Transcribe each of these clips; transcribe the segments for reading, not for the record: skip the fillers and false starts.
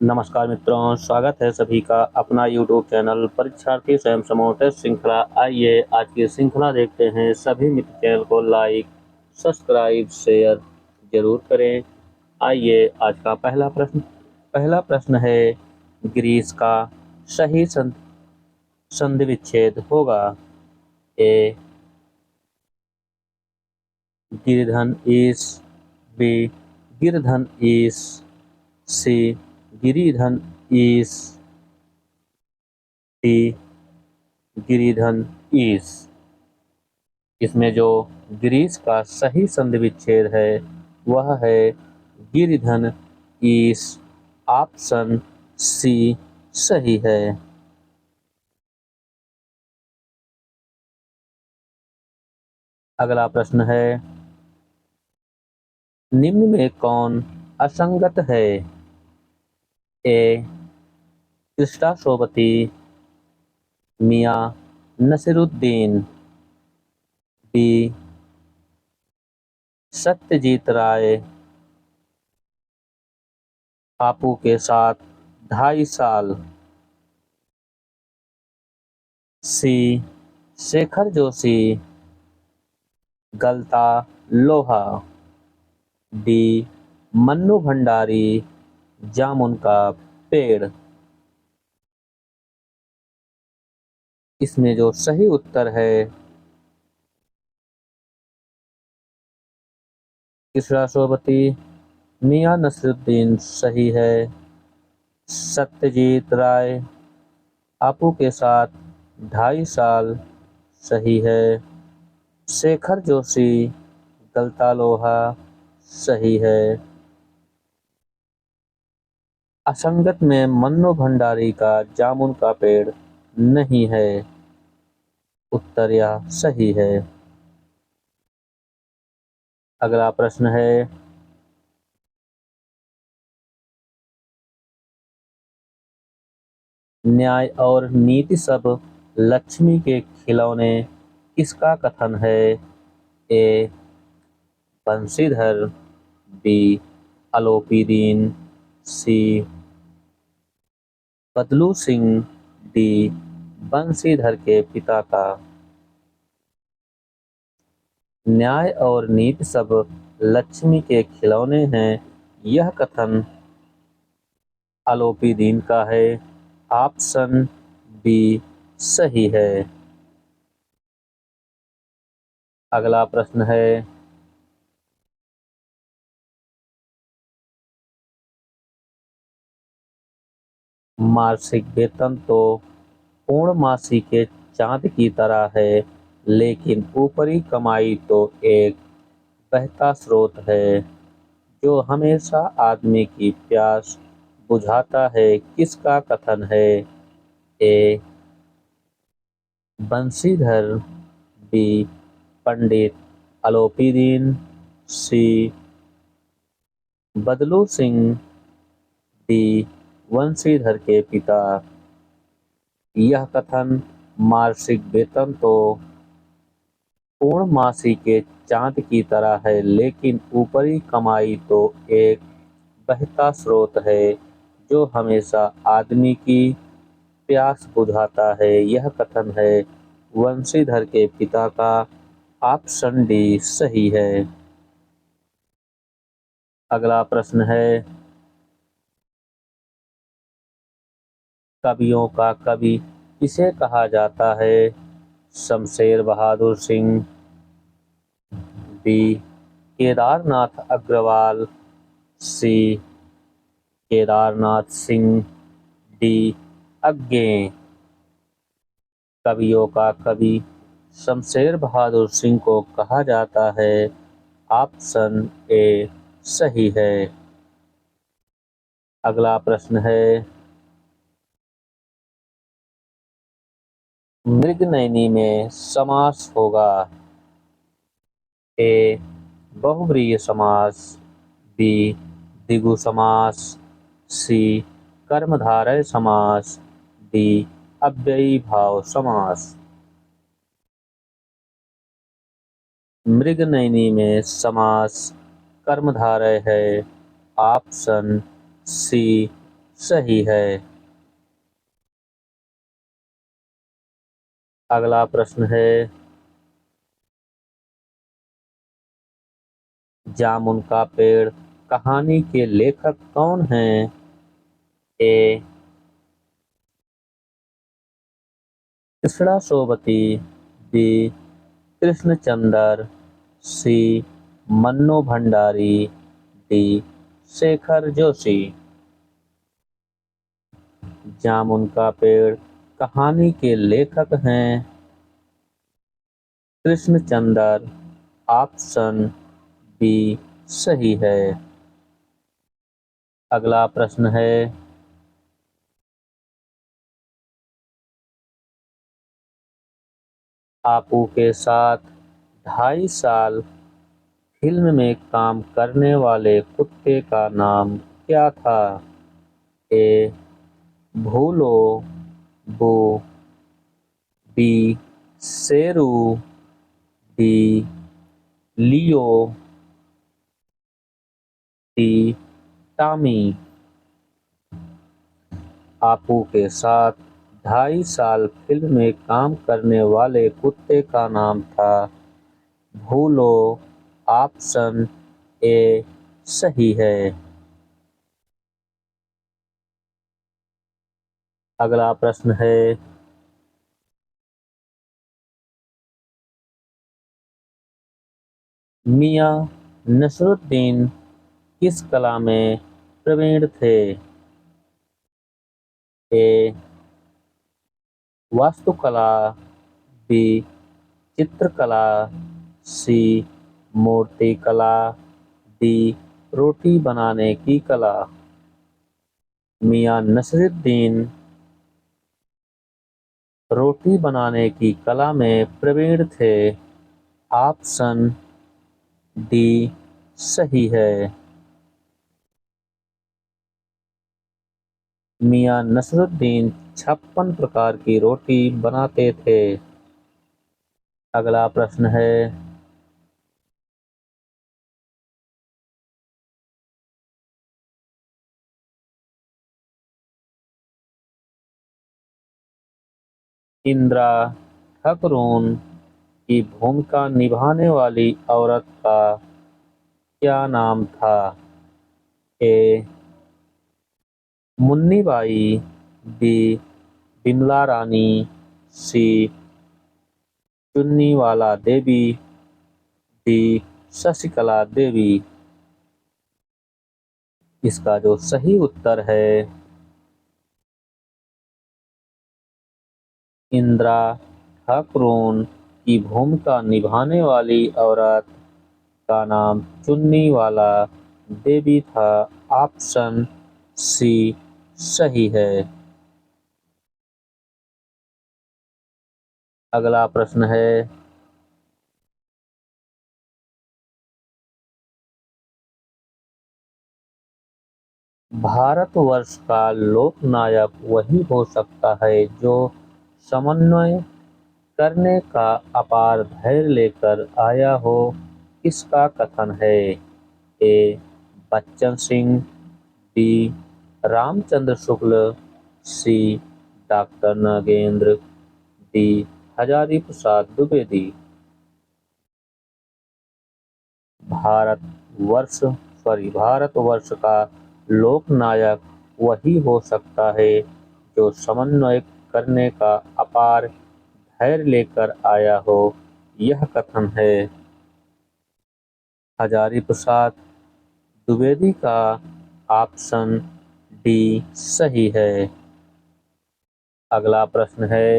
नमस्कार मित्रों, स्वागत है सभी का अपना यूट्यूब चैनल परीक्षार्थी स्वयं समूह टेस्ट श्रृंखला। आइए आज की श्रृंखला देखते हैं। सभी मित्र चैनल को लाइक, सब्सक्राइब, शेयर जरूर करें। आइए आज का पहला प्रश्न है, ग्रीस का सही संधि विच्छेद होगा। ए गिरधन ईस, बी गिरधन ईस, सी गिरिधन ईस, डी गिरिधन ईस। इसमें जो ग्रीस का सही संधि विच्छेद है वह है गिरिधन ईस। ऑप्शन सी सही है। अगला प्रश्न है, निम्न में कौन असंगत है। ए कृष्णा सोबती, मियां नसीरुद्दीन, बी सत्यजीत राय आपू के साथ 2.5 साल, सी शेखर जोशी गलता लोहा, डी मन्नू भंडारी जामुन का पेड़। इसमें जो सही उत्तर है कृष्णा सोबती, मियां नसीरुद्दीन सही है। सत्यजीत राय आपू के साथ 2.5 साल सही है। शेखर जोशी गलता लोहा सही है। असंगत में मन्नू भंडारी का जामुन का पेड़ नहीं है। उत्तर यह सही है। अगला प्रश्न है, न्याय और नीति सब लक्ष्मी के खिलौने किसका कथन है। ए बंशीधर, बी आलोपीदीन, सी बदलू सिंह, डी बंशीधर के पिता का। न्याय और नीति सब लक्ष्मी के खिलौने हैं, यह कथन आलोपीदीन का है। ऑप्शन बी सही है। अगला प्रश्न है, मासिक वेतन तो पूर्णमासी के चांद की तरह है, लेकिन ऊपरी कमाई तो एक बहता स्रोत है जो हमेशा आदमी की प्यास बुझाता है। किसका कथन है। ए बंशीधर, बी पंडित आलोपीदीन, सी बदलू सिंह, डी बंशीधर के पिता। यह कथन मासिक वेतन तो पूर्णमासी के चांद की तरह है, लेकिन ऊपरी कमाई तो एक बहता स्रोत है जो हमेशा आदमी की प्यास बुझाता है। यह कथन है बंशीधर के पिता का। ऑप्शन डी सही है। अगला प्रश्न है, कवियों का कवि किसे कहा जाता है। शमशेर बहादुर सिंह, बी केदारनाथ अग्रवाल, सी केदारनाथ सिंह, डी अज्ञे। कवियों का कवि शमशेर बहादुर सिंह को कहा जाता है। ऑप्शन ए सही है। अगला प्रश्न है, मृगनयनी में समास होगा। ए बहुव्रीहि समास, बी द्विगु समास, सी कर्मधारय समास, डी अव्ययी भाव समास। मृगनयनी में समास कर्मधारय है। ऑप्शन सी सही है। अगला प्रश्न है, जामुन का पेड़ कहानी के लेखक कौन हैं? ए कृष्णा सोबती, बी कृष्णचंदर, सी मन्नू भंडारी, डी शेखर जोशी। जामुन का पेड़ कहानी के लेखक हैं कृष्णचंदर। ऑप्शन बी सही है। अगला प्रश्न है, आपू के साथ 2.5 साल फिल्म में काम करने वाले कुत्ते का नाम क्या था? ए भूलो, बू, बी शेरू, डी लियो, डी टॉमी। आपू के साथ 2.5 साल फिल्म में काम करने वाले कुत्ते का नाम था भूलो। ऑप्शन ए सही है। अगला प्रश्न है, मियां नसरुद्दीन किस कला में प्रवीण थे? ए वास्तुकला, बी चित्रकला, सी मूर्तिकला, डी रोटी बनाने की कला। मियां नसरुद्दीन रोटी बनाने की कला में प्रवीण थे। ऑप्शन डी सही है। मियां नसरुद्दीन 56 प्रकार की रोटी बनाते थे। अगला प्रश्न है, इंदिरा ठाकुरून की भूमिका निभाने वाली औरत का क्या नाम था? A Munni Bai, B Bimla Rani, C Chunniwala Devi, D Shashikala Devi. इसका जो सही उत्तर है, इंदिरा ठाकुरून की भूमिका निभाने वाली औरत का नाम चुन्नीवाला देवी था। ऑप्शन सी सही है। अगला प्रश्न है, भारतवर्ष का लोकनायक वही हो सकता है जो समन्वय करने का अपार धैर्य लेकर आया हो। किसका कथन है? ए बच्चन सिंह, बी रामचंद्र शुक्ल, सी डॉक्टर नागेंद्र, डी हजारी प्रसाद द्विवेदी। भारतवर्ष का लोकनायक वही हो सकता है जो समन्वय करने का अपार धैर्य लेकर आया हो। यह कथन है हजारी प्रसाद द्विवेदी का। ऑप्शन डी सही है। अगला प्रश्न है,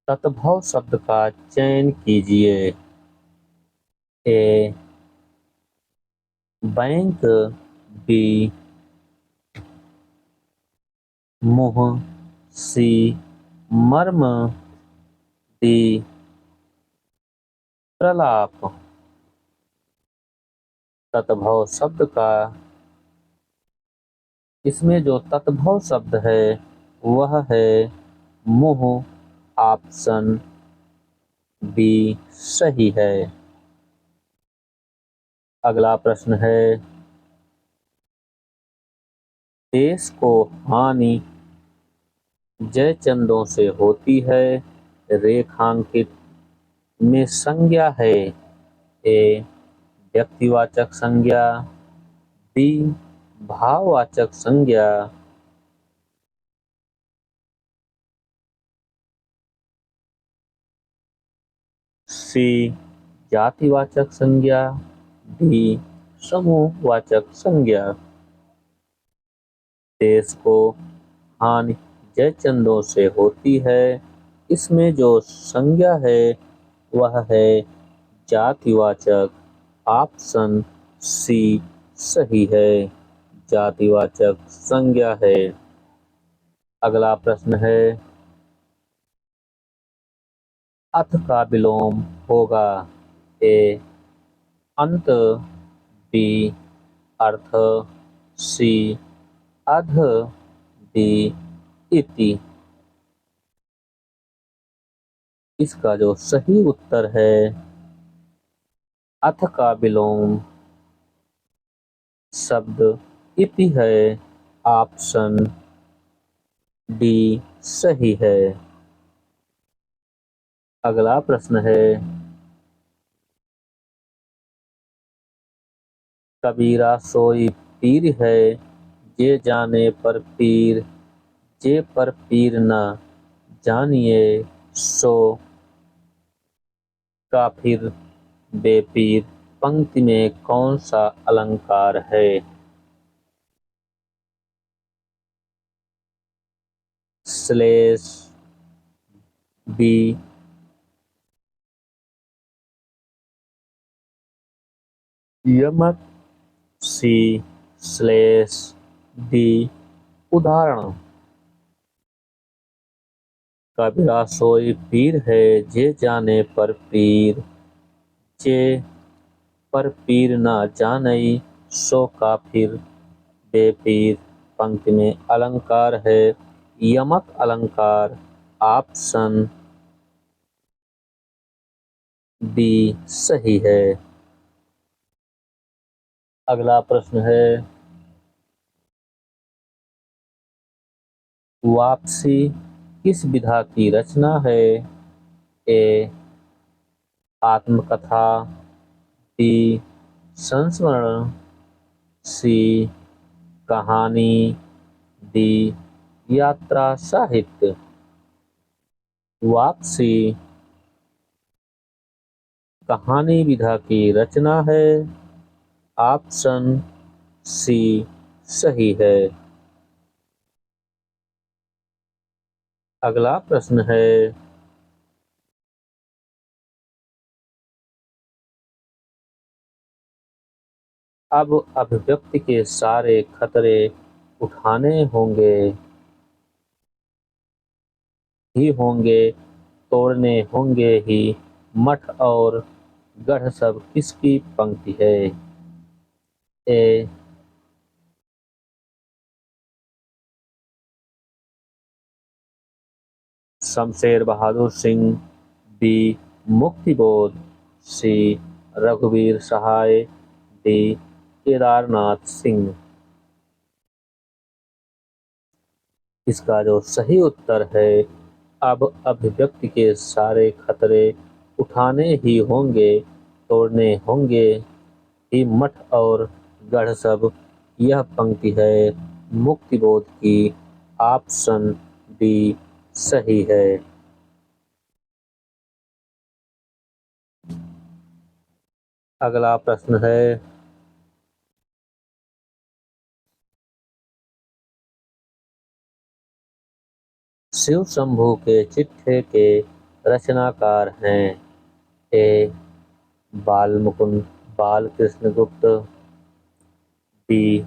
तद्भव शब्द का चयन कीजिए। ए बैंक, बी मुंह, सी मर्म, डी प्रलाप। तद्भव शब्द का इसमें जो तद्भव शब्द है वह है मुँह। ऑप्शन बी सही है। अगला प्रश्न है, देश को हानि जय चंदों से होती है, रेखांकित में संज्ञा है। ए व्यक्तिवाचक संज्ञा, बी भाववाचक संज्ञा, सी जातिवाचक संज्ञा, डी समूहवाचक संज्ञा। देश को हानि जय चंदों से होती है, इसमें जो संज्ञा है वह है जातिवाचक। ऑप्शन सी सही है, जातिवाचक संज्ञा है। अगला प्रश्न है, अथ का विलोम होगा। ए अंत, बी अर्थ, सी अध, डी इति। इसका जो सही उत्तर है, अथ का विलोम शब्द इति है। ऑप्शन डी सही है। अगला प्रश्न है, कबीरा सोई पीर है, जे जाने पर पीर, जे पर पीर न जानिए, सो काफिर बेपीर। पंक्ति में कौन सा अलंकार है? स्लेश, बी यमक, सी स्लेश, डी उदाहरण। कबीरा सोई पीर है, जे जाने पर पीर, जे पर पीर न जानई, सो काफिर बेपीर। पंक्ति में अलंकार है यमक अलंकार। ऑप्शन बी सही है। अगला प्रश्न है, वापसी किस विधा की रचना है? ए आत्मकथा, बी संस्मरण, सी कहानी, डी यात्रा साहित्य। वापसी कहानी विधा की रचना है। ऑप्शन सी सही है। अगला प्रश्न है, अब अभिव्यक्ति के सारे खतरे उठाने होंगे ही होंगे, तोड़ने होंगे ही, मठ और गढ़ सब किसकी पंक्ति है? ए शमशेर बहादुर सिंह, बी मुक्तिबोध, सी रघुवीर सहाय, डी केदारनाथ सिंह। इसका जो सही उत्तर है, अब अभिव्यक्ति के सारे खतरे उठाने ही होंगे, तोड़ने होंगे ही, मठ और गढ़ सब। यह पंक्ति है मुक्तिबोध की। ऑप्शन डी सही है। अगला प्रश्न है, शिव शंभू के चिट्ठे के रचनाकार हैं। ए बालमुकुंद बालकृष्ण गुप्त, बी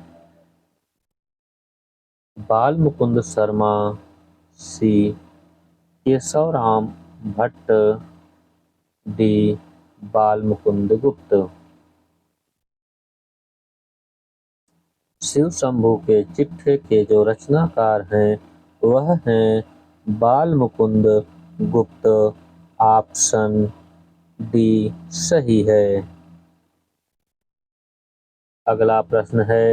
बालमुकुंद शर्मा, सी केशवराम भट्ट, डी बालमुकुंद गुप्त। शिव शंभू के चिट्ठे के जो रचनाकार हैं वह हैं बाल मुकुंद गुप्त। ऑप्शन डी सही है। अगला प्रश्न है,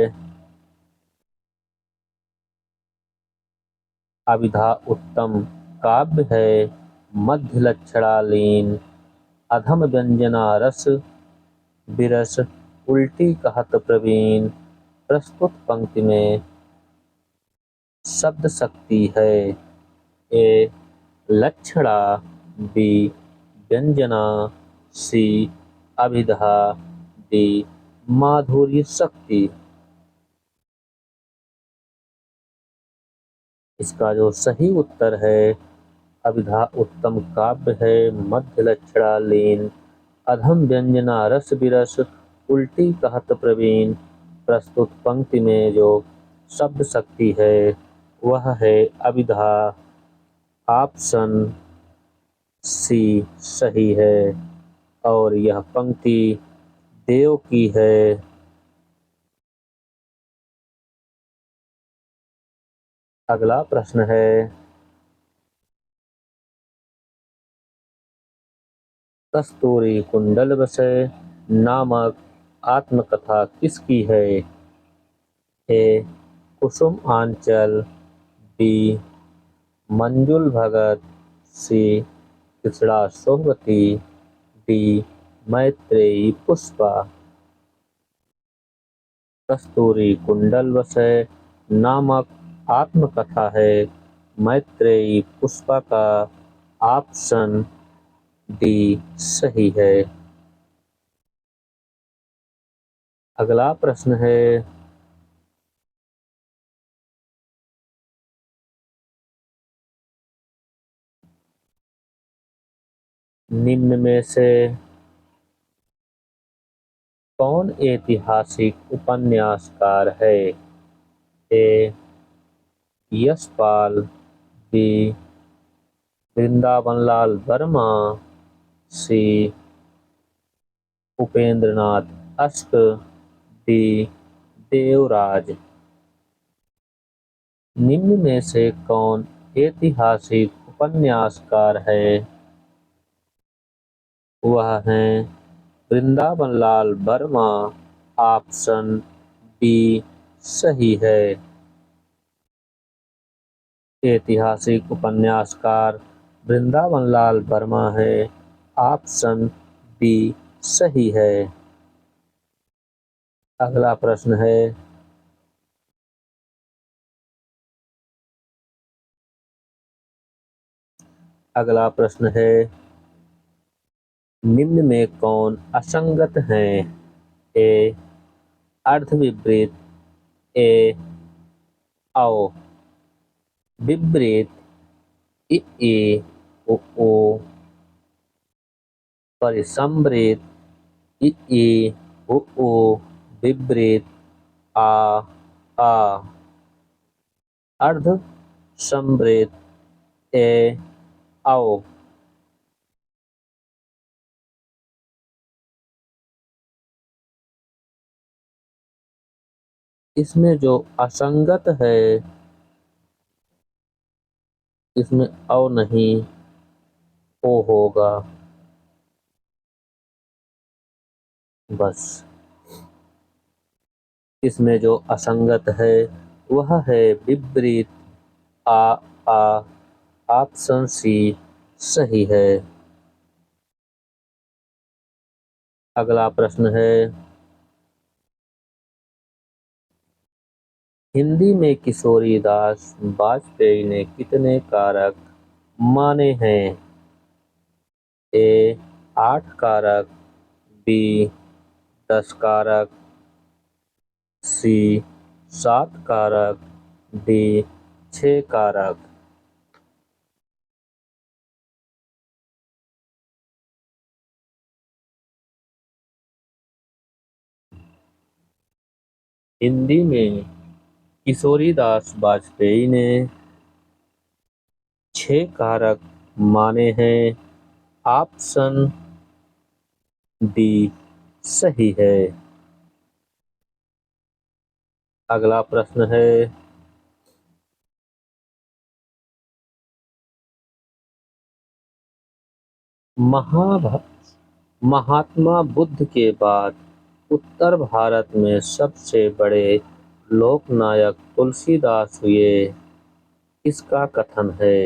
अभिधा उत्तम काव्य है मध्य लक्षणालीन अधम व्यंजना रस विरस उल्टी कहत प्रवीण। प्रस्तुत पंक्ति में शब्द शक्ति है। ए लक्षणा, बी व्यंजना, सी अभिधा, डी माधुर्य शक्ति। इसका जो सही उत्तर है अभिधा उत्तम काव्य है मध्य लक्षणालीन अधम व्यंजना रस विरस उल्टी कहत प्रवीण। प्रस्तुत पंक्ति में जो शब्द शक्ति है वह है अभिधा। ऑप्शन सी सही है और यह पंक्ति देव की है। अगला प्रश्न है, कस्तूरी कुंडल वसे नामक आत्मकथा किसकी है? ए कुसुम आंचल, बी मंजुल भगत, सी कृष्णा सोहवती, डी मैत्रेयी पुष्पा। कस्तूरी कुंडल वसे नामक आत्मकथा है मैत्रेयी पुष्पा का। ऑप्शन डी सही है। अगला प्रश्न है, निम्न में से कौन ऐतिहासिक उपन्यासकार है? ए यशपाल, बी वृंदावनलाल वर्मा, सी उपेंद्रनाथ अश्क, डी देवराज। निम्न में से कौन ऐतिहासिक उपन्यासकार है? वह हैं वृंदावनलाल वर्मा। ऑप्शन बी सही है। ऐतिहासिक उपन्यासकार वृंदावनलाल वर्मा है। ऑप्शन बी सही है। अगला प्रश्न है, अगला प्रश्न है, निम्न में कौन असंगत हैं? ए अर्धविपरीत, ए औ विपरीत, ए ओ परिसंवृत, ई ओ विपरीत, आ अर्ध संवृत, ए औ। इसमें जो असंगत है इसमें औ नहीं ओ होगा बस। इसमें जो असंगत है वह है विपरीत, आ ऑप्शन सी सही है। अगला प्रश्न है, हिंदी में किशोरीदास वाजपेयी ने कितने कारक माने हैं? ए 8 कारक, बी 10 कारक, सी 7 कारक, डी 6 कारक। हिंदी में किशोरीदास वाजपेयी ने 6 कारक माने हैं। ऑप्शन डी सही है। अगला प्रश्न है, महाभा महात्मा बुद्ध के बाद उत्तर भारत में सबसे बड़े लोकनायक तुलसीदास हुए, इसका कथन है।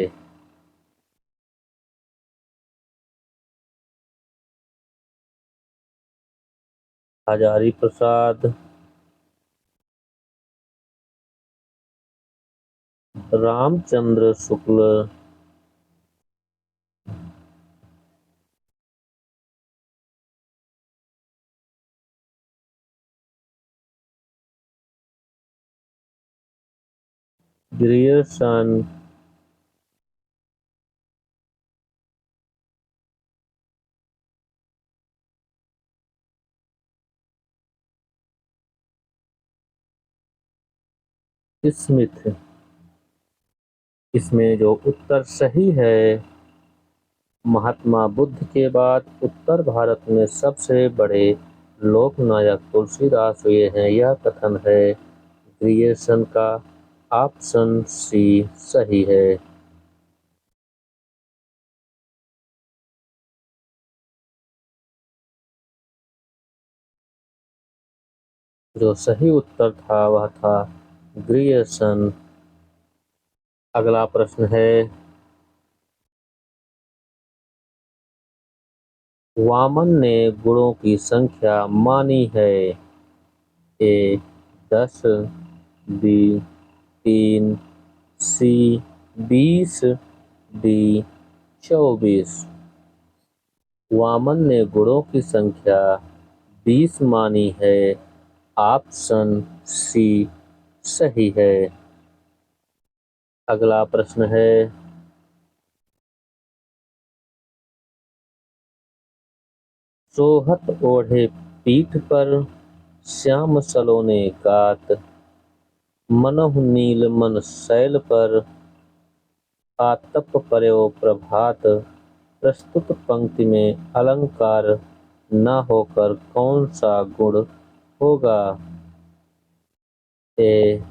Hazari Prasad, Ramchandra Shukla, Grierson, Smith. इसमें जो उत्तर सही है, महात्मा बुद्ध के बाद उत्तर भारत में सबसे बड़े लोकनायक तुलसीदास हुए हैं, यह कथन है ग्रियर्सन का। ऑप्शन सी सही है। जो सही उत्तर था वह था ग्रियर्सन। अगला प्रश्न है, वामन ने गुणों की संख्या मानी है। ए 10, बी 3, सी 20, डी 24। वामन ने गुणों की संख्या 20 मानी है। ऑप्शन सी सही है। अगला प्रश्न है, सोहत ओढ़े पीठ पर श्याम सलोने गात, मनहु नील मन शैल पर आतप पर्यो प्रभात। प्रस्तुत पंक्ति में अलंकार न होकर कौन सा गुण होगा? ए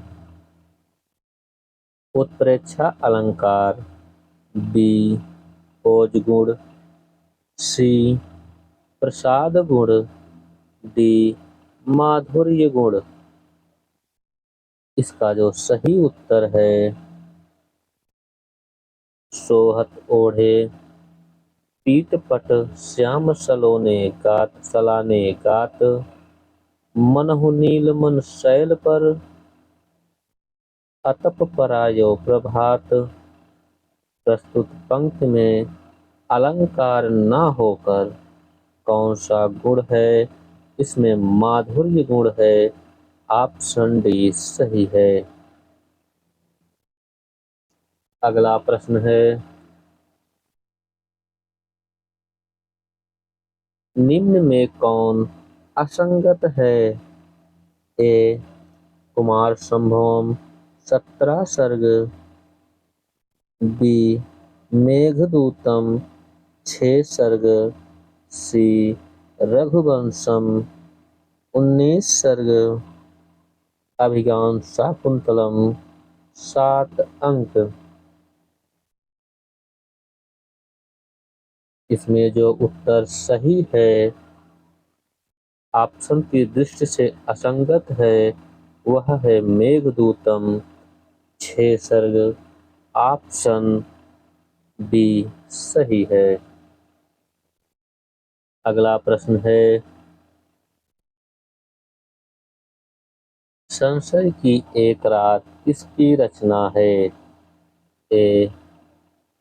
उत्प्रेक्षा अलंकार, बी ओज गुण, सी प्रसाद गुण, डी माधुर्य गुण। इसका जो सही उत्तर है, सोहत ओढ़े पीठ पट श्याम सलोने गात सलाने गात, मनहु नील मन शैल पर अतप परायो प्रभात। प्रस्तुत पंक्ति में अलंकार न होकर कौन सा गुण है? इसमें माधुर्य गुण है। ऑप्शन डी सही है। अगला प्रश्न है, निम्न में कौन असंगत है? ए कुमार संभोम 17 सर्ग, बी मेघदूतम 6 सर्ग, सी रघुवंशम 19 सर्ग, अभिज्ञान शाकुंतलम 7 अंक। इसमें जो उत्तर सही है, ऑप्शन की दृष्टि से असंगत है, वह है मेघदूतम 6 सर्ग। ऑप्शन बी सही है। अगला प्रश्न है, संशय की एक रात किसकी रचना है? ए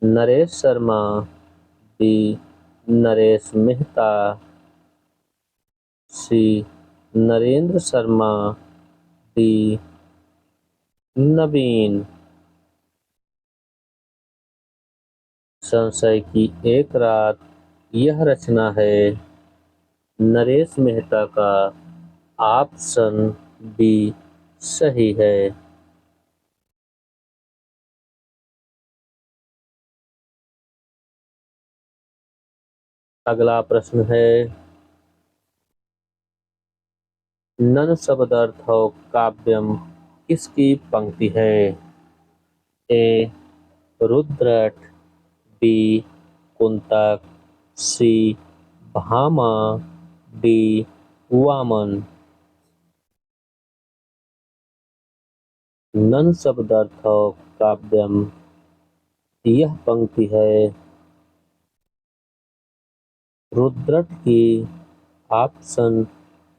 नरेश शर्मा, बी नरेश मेहता, सी नरेंद्र शर्मा, डी नवीन। संशय की एक रात यह रचना है नरेश मेहता का। ऑप्शन बी सही है। अगला प्रश्न है, नन शब्दार्थो काव्यम किसकी पंक्ति है? ए रुद्रट, बी कुंतक, सी भामा, डी वामन। नन शब्दार्थौ काव्यम, यह पंक्ति है रुद्रट की। ऑप्शन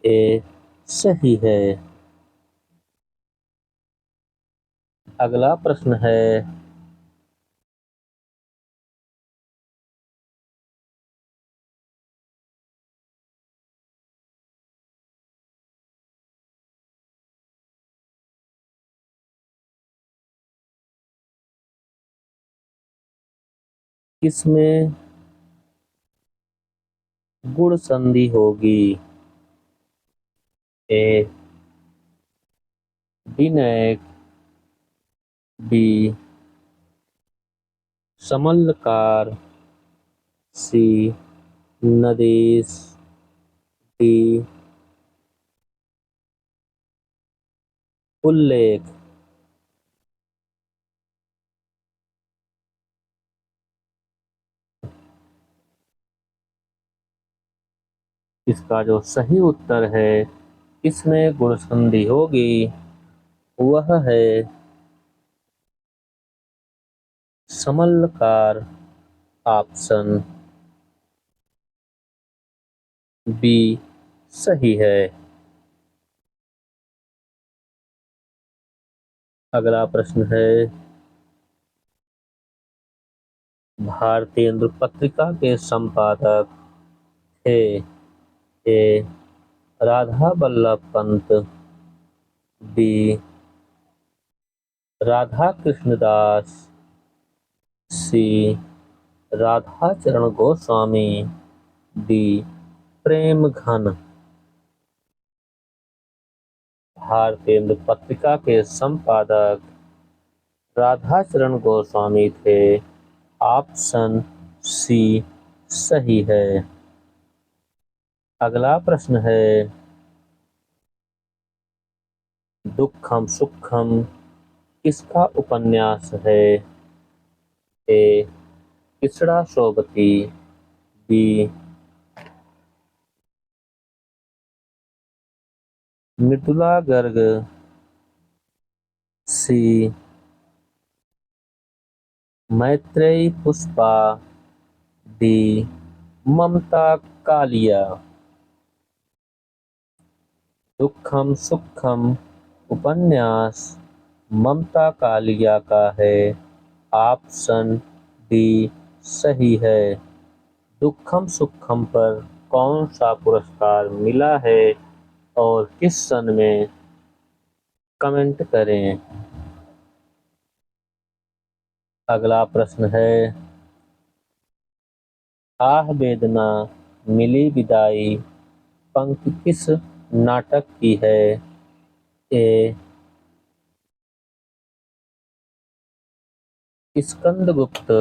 ए सही है। अगला प्रश्न है किसमें गुण संधि होगी? ए विनायक, बी समलकार, सी नदेश, डी उल्लेख। इसका जो सही उत्तर है किसमें गुण संधि होगी वह है समलकार। ऑप्शन बी सही है। अगला प्रश्न है भारतेंदु पत्रिका के संपादक थे? ए राधा वल्लभ पंत, बी राधा कृष्णदास, सी राधा चरण गोस्वामी, डी प्रेम घन। भारतेंदु पत्रिका के संपादक राधाचरण गोस्वामी थे। ऑप्शन सी सही है। अगला प्रश्न है दुखम सुखम किसका उपन्यास है? ए किसड़ा सोबती, बी मृदुला गर्ग, सी मैत्रेयी पुष्पा, डी ममता कालिया। दुखम सुखम उपन्यास ममता कालिया का है। ऑप्शन डी सही है। दुखम सुखम पर कौन सा पुरस्कार मिला है और किस सन में? कमेंट करें। अगला प्रश्न है आह वेदना मिली विदाई पंक्ति किस नाटक की है? ए स्कंदगुप्त,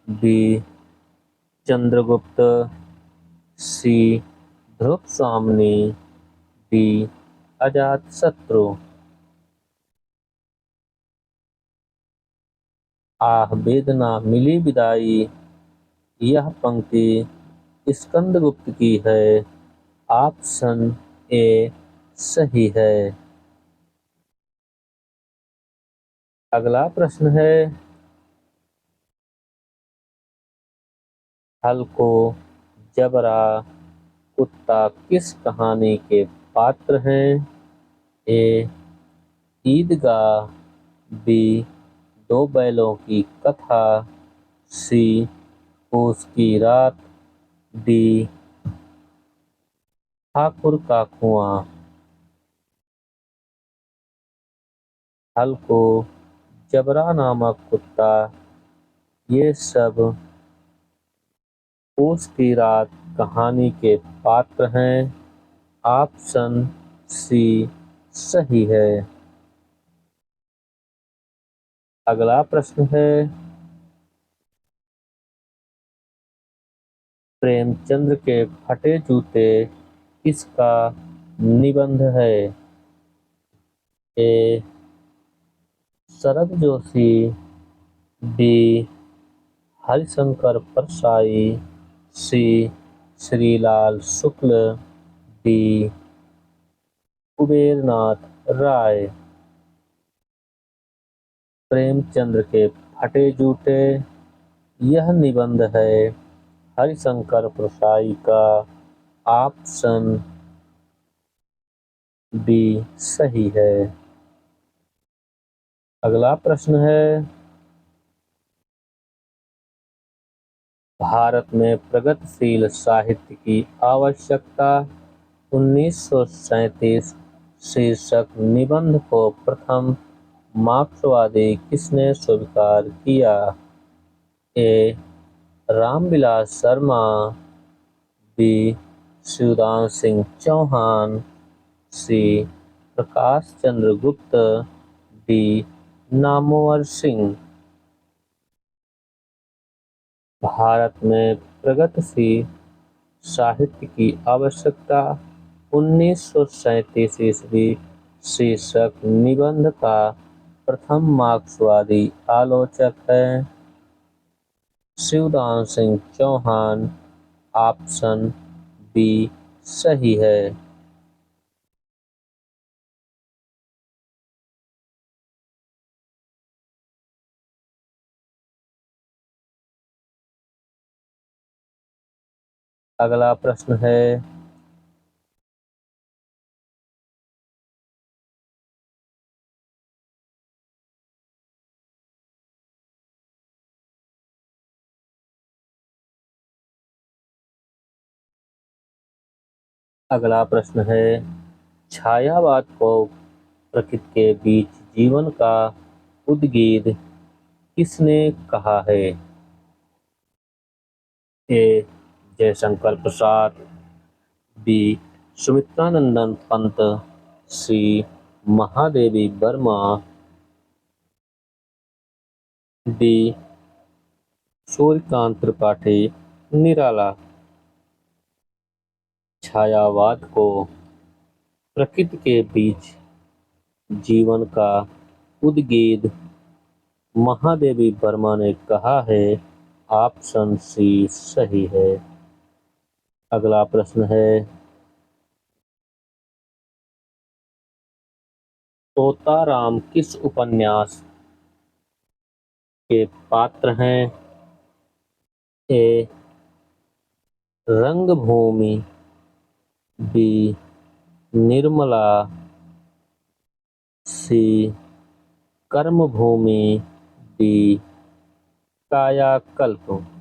बी चंद्रगुप्त, सी ध्रुव स्वामिनी, डी अजातशत्रु। आह वेदना मिली विदाई यह पंक्ति स्कंदगुप्त की है। ऑप्शन ए सही है। अगला प्रश्न है हल को जबरा कुत्ता किस कहानी के पात्र हैं? ए ईदगाह, बी दो बैलों की कथा, सी पूस की रात, डी ठाकुर का कुआं। हल को जबरा नामक कुत्ता ये सब पूस की रात कहानी के पात्र हैं। ऑप्शन सी सही है। अगला प्रश्न है प्रेमचंद्र के फटे जूते किसका निबंध है? ए शरद जोशी, बी हरिशंकर परसाई, सी श्रीलाल शुक्ल, डी कुबेरनाथ राय। प्रेमचंद्र के फटे जूते, यह निबंध है हरिशंकर परसाई का। ऑप्शन बी सही है। अगला प्रश्न है, भारत में प्रगतिशील साहित्य की आवश्यकता 1937 शीर्षक निबंध को प्रथम मार्क्सवादी किसने स्वीकार किया? ए रामविलास शर्मा, बी शिवदान सिंह चौहान, सी प्रकाश चंद्र गुप्त, डी नामवर सिंह। भारत में प्रगतिशील साहित्य की आवश्यकता 1937 ईस्वी शीर्षक निबंध का प्रथम मार्क्सवादी आलोचक है शिवदान सिंह चौहान। ऑप्शन बी सही है। अगला प्रश्न है, छायावाद को प्रकृति के बीच जीवन का उद्गीत किसने कहा है? ए जयशंकर प्रसाद, बी सुमित्रानंदन पंत, सी महादेवी वर्मा, डी सूर्यकांत त्रिपाठी निराला। छायावाद को प्रकृति के बीच जीवन का उद्गीत महादेवी वर्मा ने कहा है। ऑप्शन सी सही है। अगला प्रश्न है, तोताराम किस उपन्यास के पात्र हैं? ए रंगभूमि, बी निर्मला, सी कर्मभूमि, डी कायाकल्प।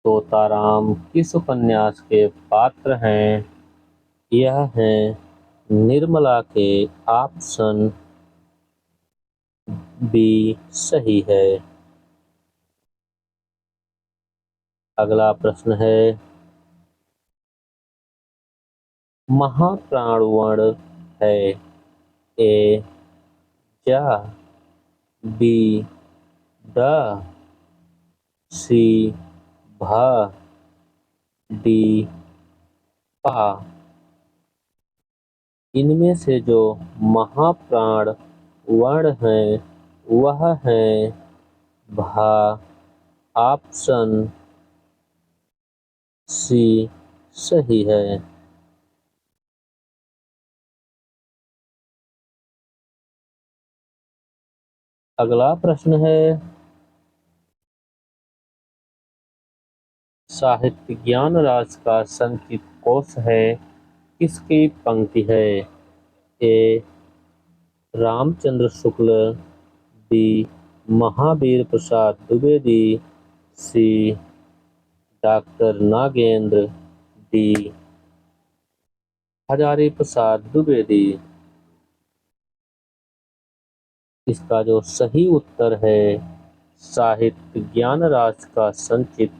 तोताराम किस उपन्यास के पात्र हैं? यह है निर्मला के। ऑप्शन बी सही है। अगला प्रश्न है, महाप्राणवण है ए जा, बी ड, सी भा, डी पा। इनमें से जो महाप्राण वर्ण है वह है भा। ऑप्शन सी सही है। अगला प्रश्न है, साहित्य ज्ञान राज का संचित कोश है किसकी पंक्ति है? ए रामचंद्र शुक्ल, बी महावीर प्रसाद द्विवेदी, सी डॉक्टर नागेंद्र, डी हजारी प्रसाद द्विवेदी। इसका जो सही उत्तर है साहित्य ज्ञान राज का संचित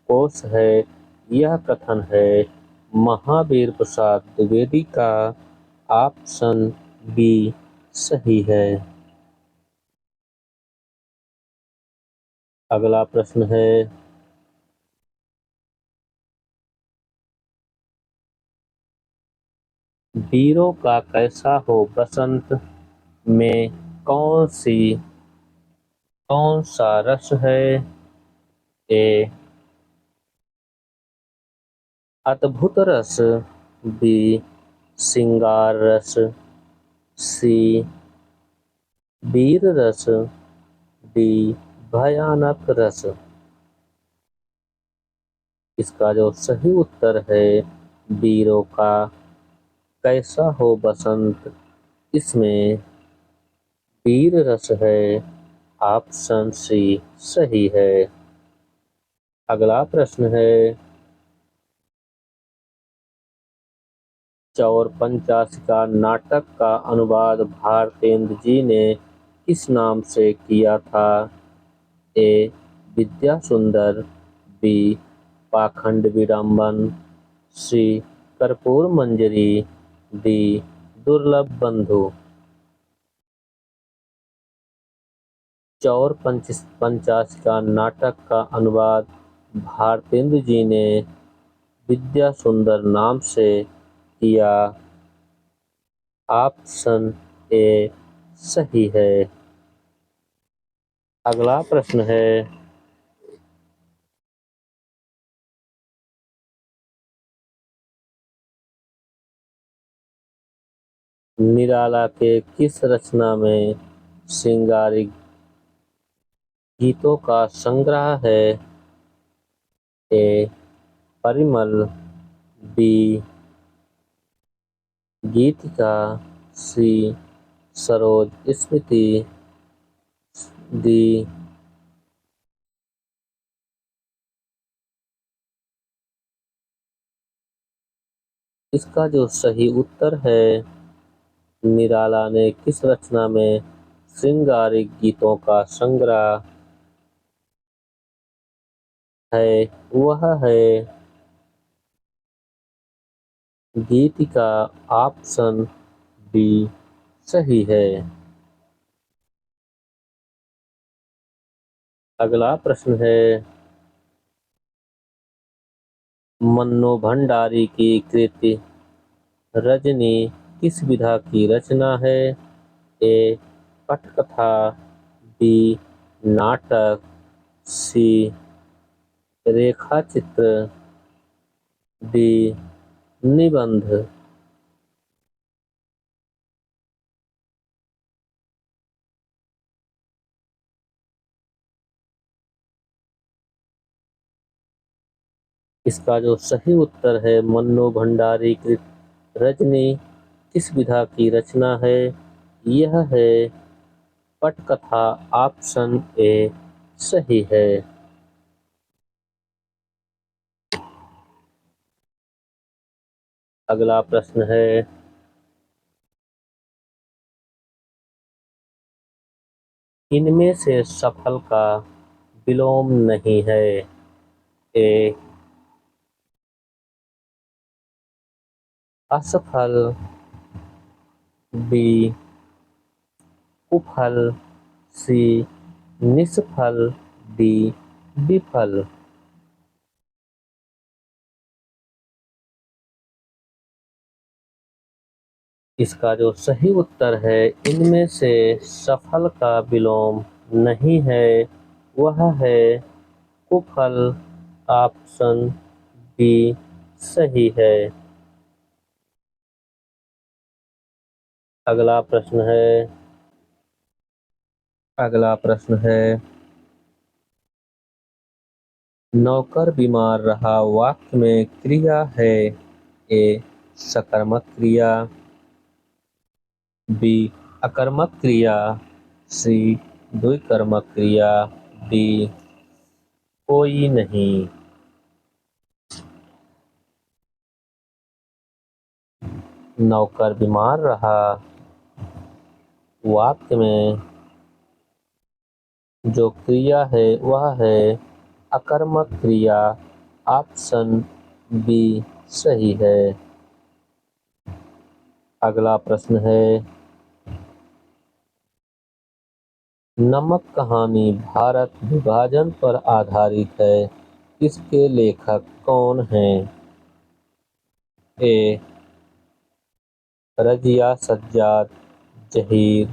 कोश है, यह कथन है महावीर प्रसाद द्विवेदी का। ऑप्शन बी सही है। अगला प्रश्न है, वीरों का कैसा हो बसंत में कौन सा रस है। ए अद्भुत रस, बी श्रृंगार रस, सी वीर रस, डी भयानक रस। इसका जो सही उत्तर है वीरों का कैसा हो बसंत, इसमें वीर रस है। ऑप्शन सी सही है। अगला प्रश्न है, चौर पंचाशिका नाटक का अनुवाद भारतेंद्र जी ने किस नाम से किया था। ए विद्या सुंदर, बी पाखंड विडम्बन, सी कर्पूर मंजरी, डी दुर्लभ बंधु। चौर पंचाशिका नाटक का अनुवाद भारतेंद्र जी ने विद्या सुंदर नाम से किया। ऑप्शन ए सही है। अगला प्रश्न है, निराला के किस रचना में श्रृंगारिक गीतों का संग्रह है। ए परिमल, बी गीतिका, सी सरोज स्मृति, डी इसका जो सही उत्तर है निराला ने किस रचना में श्रृंगारिक गीतों का संग्रह है, वह है गीतिका। ऑप्शन बी सही है। अगला प्रश्न है, मन्नो भंडारी की कृति रजनी किस विधा की रचना है। ए पटकथा, बी नाटक, सी रेखा चित्र, डी निबंध। इसका जो सही उत्तर है मन्नो भंडारी कृत रजनी किस विधा की रचना है, यह है पटकथा। ऑप्शन ए सही है। अगला प्रश्न है, इनमें से सफल का विलोम नहीं है। ए असफल, बी कुफल, सी निष्फल, डी विफल। इसका जो सही उत्तर है इनमें से सफल का विलोम नहीं है, वह है कुफल। ऑप्शन बी सही है। अगला प्रश्न है, नौकर बीमार रहा वाक्य में क्रिया है। ए सकर्मक क्रिया, बी अकर्मक क्रिया, सी द्विकर्मक क्रिया, डी कोई नहीं। नौकर बीमार रहा वाक्य में जो क्रिया है वह है अकर्मक क्रिया। ऑप्शन बी सही है। अगला प्रश्न है, नमक कहानी भारत विभाजन पर आधारित है, इसके लेखक कौन हैं। ए रजिया सज्जाद जहीर,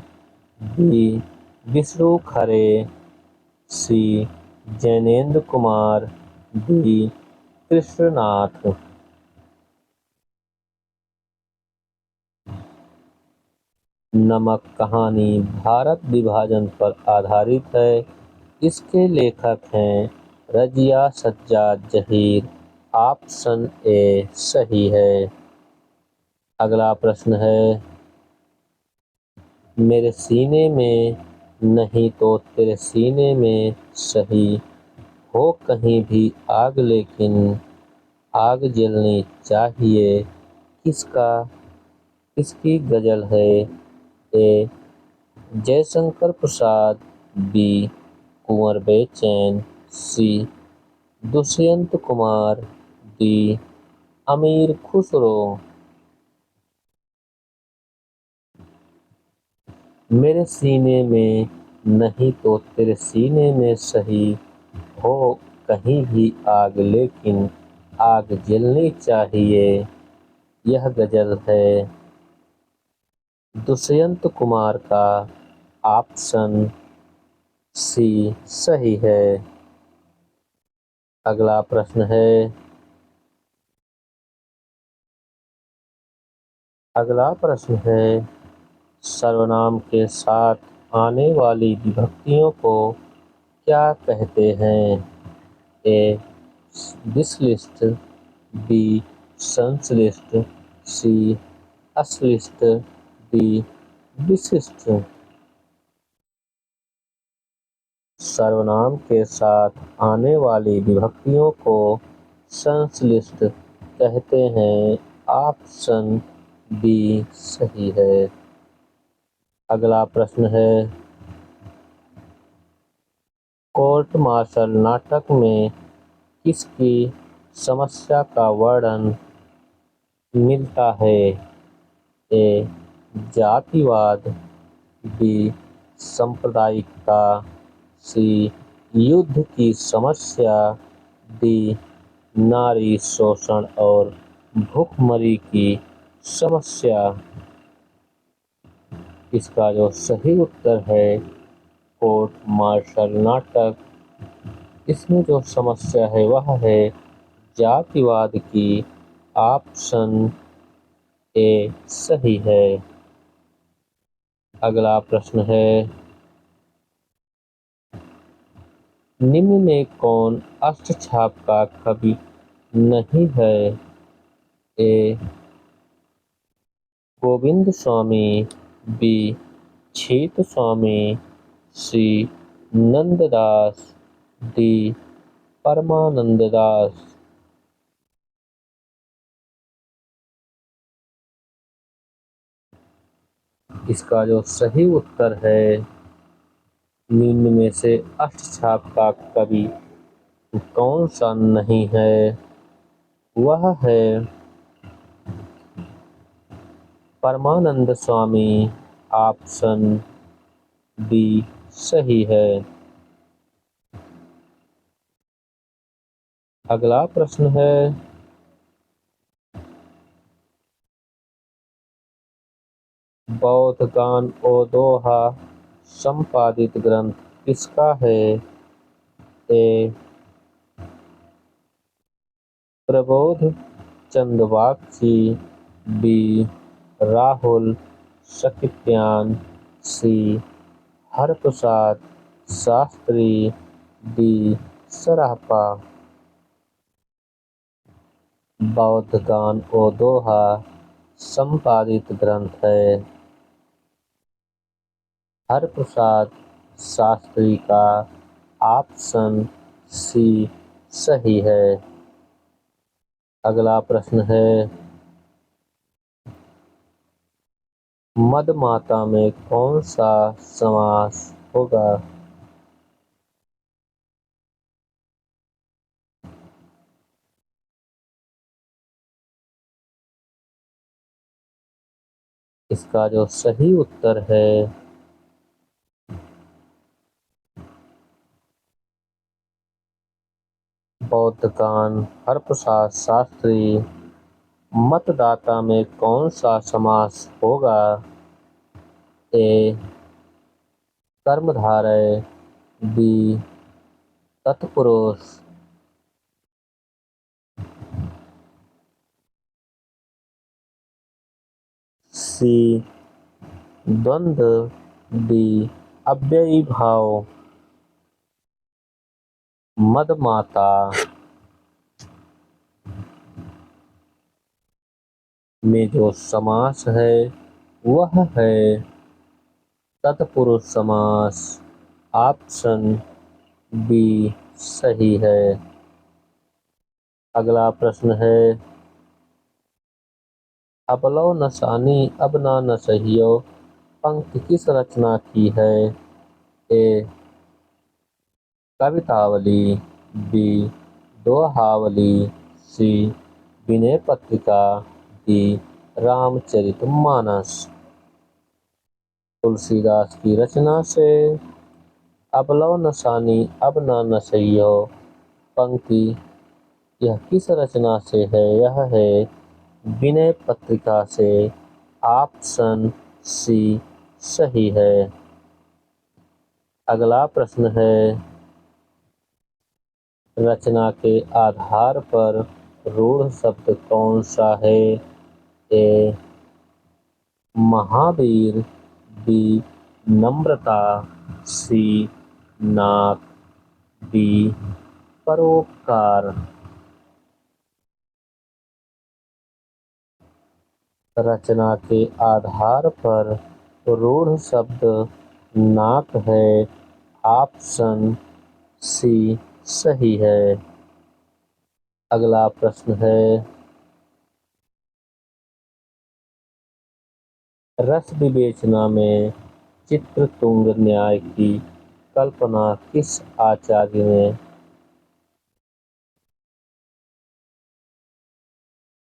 बी विष्णु खरे, सी जैनेन्द्र कुमार, डी कृष्णनाथ। नमक कहानी भारत विभाजन पर आधारित है। इसके लेखक हैं रजिया सज्जाद जहीर। ऑप्शन ए सही है। अगला प्रश्न है, मेरे सीने में नहीं तो तेरे सीने में सही, हो कहीं भी आग लेकिन आग जलनी चाहिए। किसका किसकी गजल है? ए जयशंकर प्रसाद, बी कुंवर बेचैन, सी दुष्यंत कुमार, डी अमीर खुसरो। मेरे सीने में नहीं तो तेरे सीने में सही, हो कहीं भी आग लेकिन आग जलनी चाहिए। यह गजल है दुष्यंत कुमार का। ऑप्शन सी सही है। अगला प्रश्न है, सर्वनाम के साथ आने वाली विभक्तियों को क्या कहते हैं? ए विश्लिष्ट, बी संश्लिष्ट, सी अश्लिष्ट, डी विशिष्ट। सर्वनाम के साथ आने वाली विभक्तियों को संश्लिष्ट कहते हैं। ऑप्शन बी सही है। अगला प्रश्न है, कोर्ट मार्शल नाटक में किसकी समस्या का वर्णन मिलता है? ए जातिवाद, बी सांप्रदायिकता, सी युद्ध की समस्या, डी नारी शोषण और भूखमरी की समस्या। इसका जो सही उत्तर है कोर्ट मार्शल नाटक, इसमें जो समस्या है वह है जातिवाद की। ऑप्शन ए सही है। अगला प्रश्न है, निम्न में कौन अष्टछाप का कवि नहीं है? ए गोविंद स्वामी, बी छीत स्वामी, सी नंददास, डी परमानंद दास। इसका जो सही उत्तर है निम्न में से अष्टछाप का कवि कौन सा नहीं है, वह है परमानंद स्वामी। ऑप्शन बी सही है। अगला प्रश्न है, बौद्ध गान ओ दोहा संपादित ग्रंथ किसका है? ए प्रबोध चंद्रवाक्सी, बी राहुल सकित्यान, सी हरप्रसाद शास्त्री, डी सरापा। बौद्ध गान ओ दोहा संपादित ग्रंथ है हरप्रसाद शास्त्री का। ऑप्शन सी सही है। अगला प्रश्न है, मदमाता में कौन सा समास होगा? इसका जो सही उत्तर है बौद्ध गान हरप्रसाद शास्त्री मतदाता में कौन सा समास होगा? ए कर्मधारय, बी तत्पुरुष, सी द्वंद्व, डी अव्ययी भाव। मदमाता में जो समास है वह है तत्पुरुष समास। ऑप्शन बी सही है। अगला प्रश्न है, अबलौ नसानी अब ना न सहियो पंक्ति किस रचना की है? ए कवितावली, बी दोहावली, सी विनय पत्रिका, डी रामचरितमानस। तुलसीदास की रचना से अबलौ नसानी अब ना न सहियो पंक्ति यह किस रचना से है? यह है विनय पत्रिका से। ऑप्शन सी सही है। अगला प्रश्न है, रचना के आधार पर रूढ़ शब्द कौन सा है? ए महावीर, बी नम्रता, सी नाक, डी परोपकार। रचना के आधार पर रूढ़ शब्द नाक है। ऑप्शन सी सही है। अगला प्रश्न है, रस विवेचना में चित्रतुंग न्याय की कल्पना किस आचार्य ने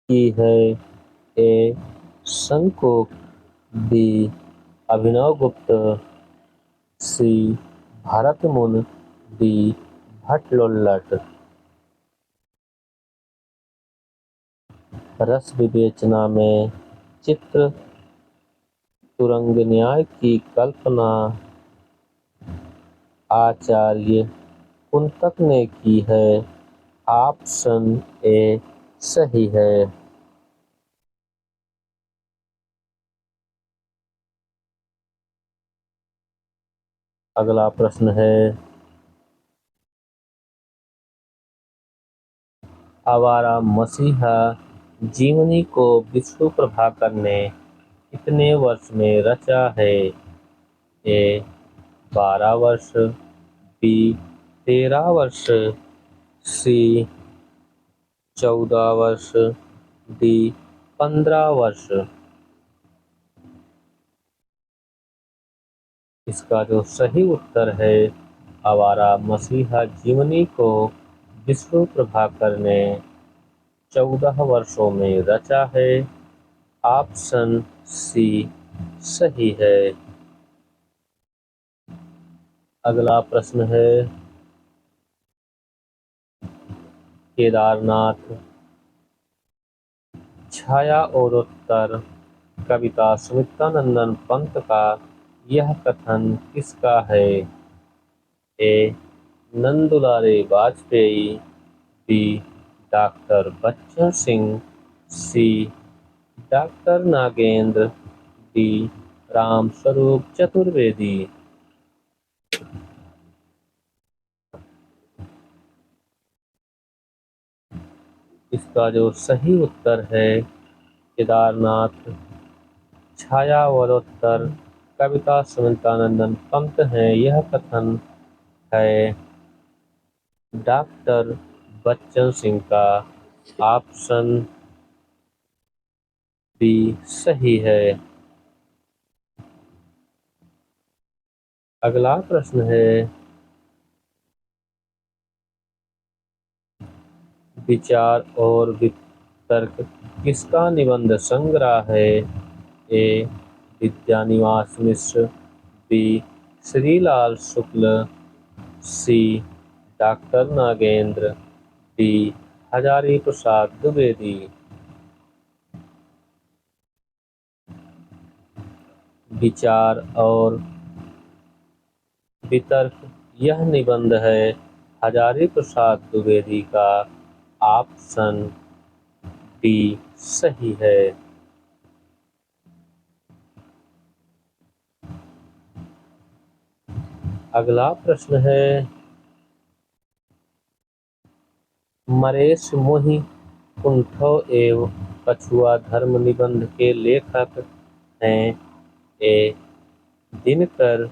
की है? ए शंकुक, बी अभिनवगुप्त, सी भरतमुनि, डी भट्टलोल्लट। रस विवेचना में चित्र तुरंग न्याय की कल्पना आचार्य कुंतक ने की है। ऑप्शन ए सही है। अगला प्रश्न है, आवारा मसीहा जीवनी को विष्णु प्रभाकर ने कितने वर्ष में रचा है? ए 12 वर्ष, बी 13 वर्ष, सी 14 वर्ष, डी 15 वर्ष। इसका जो सही उत्तर है, आवारा मसीहा जीवनी को विष्णु प्रभाकर ने 14 वर्षों में रचा है। ऑप्शन सी सही है। अगला प्रश्न है, केदारनाथ छाया और उत्तर कविता सुमित्रानंदन पंत का यह कथन किसका है? ए नंदुलारे वाजपेयी, बी डॉक्टर बच्चन सिंह, सी डॉक्टर नागेंद्र, डी रामस्वरूप चतुर्वेदी। इसका जो सही उत्तर है, केदारनाथ छाया और उत्तर कविता सुमित्रानंदन पंत है। यह कथन है डॉक्टर बच्चन सिंह का। ऑप्शन बी सही है। अगला प्रश्न है, विचार और वितर्क किसका निबंध संग्रह है? ए विद्यानिवास मिश्र, बी श्रीलाल शुक्ल, सी डॉक्टर नागेंद्र, डी हजारी प्रसाद द्विवेदी। विचार और वितर्क। यह निबंध है हजारी प्रसाद द्विवेदी का। ऑप्शन डी सही है। अगला प्रश्न है, मरेश मोहि कुंठव एवं कछुआ धर्म निबंध के लेखक हैं। ए दिनकर,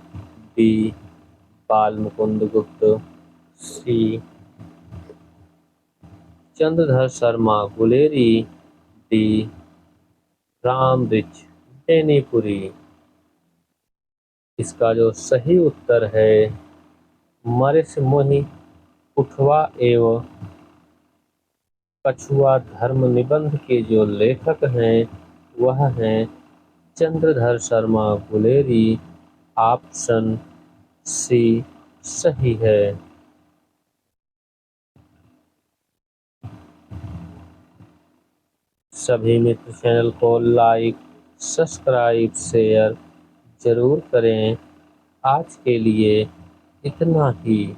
बी बाल मुकुंद गुप्त, सी चंद्रधर शर्मा गुलेरी, डी राम वृक्ष बेनीपुरी। इसका जो सही उत्तर है, मरेश मोहि कुंठवा एवं कछुआ धर्म निबंध के जो लेखक हैं वह हैं चंद्रधर शर्मा गुलेरी। ऑप्शन सी सही है। सभी मित्र चैनल को लाइक, सब्सक्राइब, शेयर जरूर करें। आज के लिए इतना ही।